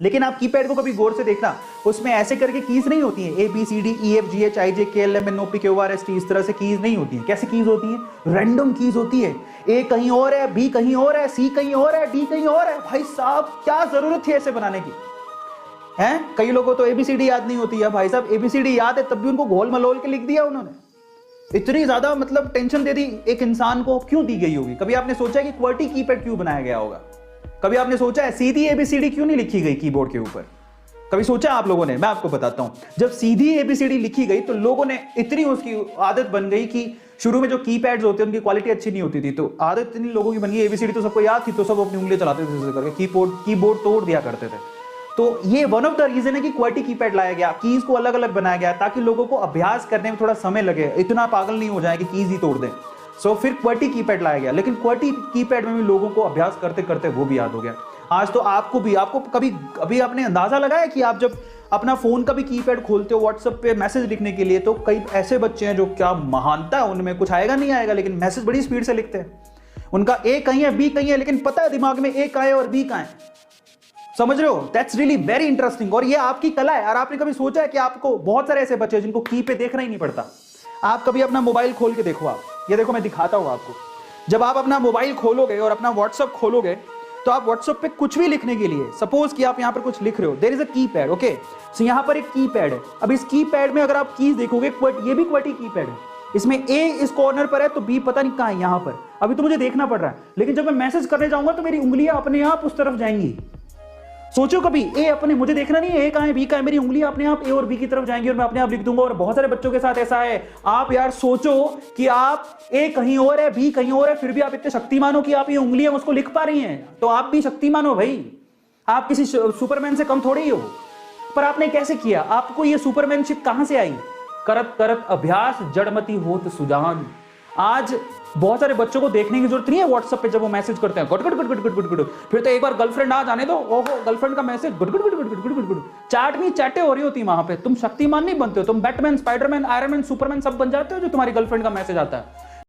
लेकिन आप कीपैड को कभी गौर से देखना, उसमें ऐसे करके कीज नहीं होती हैं, ABCDEFGHIJKLMNOPQRST, इस तरह से कीज नहीं होती हैं। कैसे कीज होती हैं? रैंडम कीज होती है। ए कहीं और है, बी कहीं और है, सी कहीं और है, डी कहीं और है। भाई साहब क्या जरूरत थी ऐसे बनाने की? हैं? कई लोगों को तो ABCD याद नहीं होती है। भाई साहब ABCD याद है तब भी उनको घोल मलोल के लिख दिया उन्होंने। इतनी ज्यादा मतलब टेंशन दे दी एक इंसान को, क्यों दी गई होगी? कभी आपने सोचा है कि QWERTY कीपैड क्यों बनाया गया होगा? कभी आपने सोचा है सीधी ABCD क्यों नहीं लिखी गई कीबोर्ड के ऊपर? कभी सोचा आप लोगों ने? मैं आपको बताता हूं, जब सीधी ABCD लिखी गई तो लोगों ने इतनी उसकी आदत बन गई कि शुरू में जो कीपैड्स होते हैं उनकी क्वालिटी अच्छी नहीं होती थी, तो आदत इतनी लोगों की बन गई, ABCD तो सबको याद थी तो सब अपनी उंगली चलाते थे करके, कीबोर्ड तोड़ दिया करते थे। तो ये वन ऑफ द रीजन है कि QWERTY कीपैड लाया गया, कीज को अलग अलग बनाया गया ताकि लोगों को अभ्यास करने में थोड़ा समय लगे, इतना पागल नहीं हो जाए कि कीज ही तोड़ दें। सो फिर QWERTY कीपैड लाया गया, लेकिन QWERTY कीपैड में भी लोगों को अभ्यास करते करते वो भी याद हो गया। आज तो आपको कभी आपने अंदाजा लगाया कि आप जब अपना फोन का भी कीपैड खोलते हो व्हाट्सएप पे मैसेज लिखने के लिए, तो कई ऐसे बच्चे हैं जो क्या महानता है उनमें, कुछ आएगा नहीं आएगा लेकिन मैसेज बड़ी स्पीड से लिखते हैं। उनका ए कहीं है, बी कहीं है, लेकिन पता है दिमाग में ए कहाँ है और बी कहाँ है। समझ रहे हो? That's really very interesting. और ये आपकी कला है। और आपने कभी सोचा है कि आपको बहुत सारे ऐसे बच्चे जिनको की पे देखना ही नहीं पड़ता। आप कभी अपना मोबाइल खोल के देखो, आप ये देखो, मैं दिखाता हूं आपको। जब आप अपना मोबाइल खोलोगे और अपना व्हाट्सएप खोलोगे तो आप व्हाट्सएप पे कुछ भी लिखने के लिए, सपोज कि आप यहां पर कुछ लिख रहे हो, there is a keypad, okay. So यहां पर एक कीपैड है। अब इस कीपैड में अगर आप कीज देखोगे, ये भी QWERTY कीपैड है। इसमें ए इस कॉर्नर पर है तो बी पता नहीं कहां है, यहां पर। अभी तो मुझे देखना पड़ रहा है, लेकिन जब मैं मैसेज करने जाऊंगा तो मेरी उंगलियां अपने आप उस तरफ जाएंगी। सोचो कभी, ए अपने, मुझे देखना नहीं है ए कहां है बी कहां है, मेरी उंगलियां अपने आप ए और बी की तरफ जाएंगी और मैं अपने आप लिख दूंगा। और बहुत सारे बच्चों के साथ ऐसा है। आप यार सोचो कि आप ए कहीं और है, बी कहीं और है, फिर भी आप इतने शक्तिमान हो कि आप ये उंगलियां उसको लिख पा रही हैं, तो आप भी शक्तिमान हो भाई। आप किसी सुपरमैन से कम थोड़े ही हो। पर आपने कैसे किया? आपको ये सुपरमैनशिप कहां से आई? करत करत अभ्यास जड़मती होत सुजान। आज बहुत सारे बच्चों को देखने की जरूरत नहीं है व्हाट्सएप पे, जब वो मैसेज करते हैं good good good good good good good, फिर तो एक बार गर्लफ्रेंड आ जाने दो, ओहो गर्लफ्रेंड का message good good good good good good good, chat नहीं चैटे हो रही होती वहां पे। तुम शक्तिमान नहीं बनते हो, तुम Batman, Spiderman, iron man, Superman सब बन जाते हो जो तुम्हारी गर्लफ्रेंड का मैसेज आता है।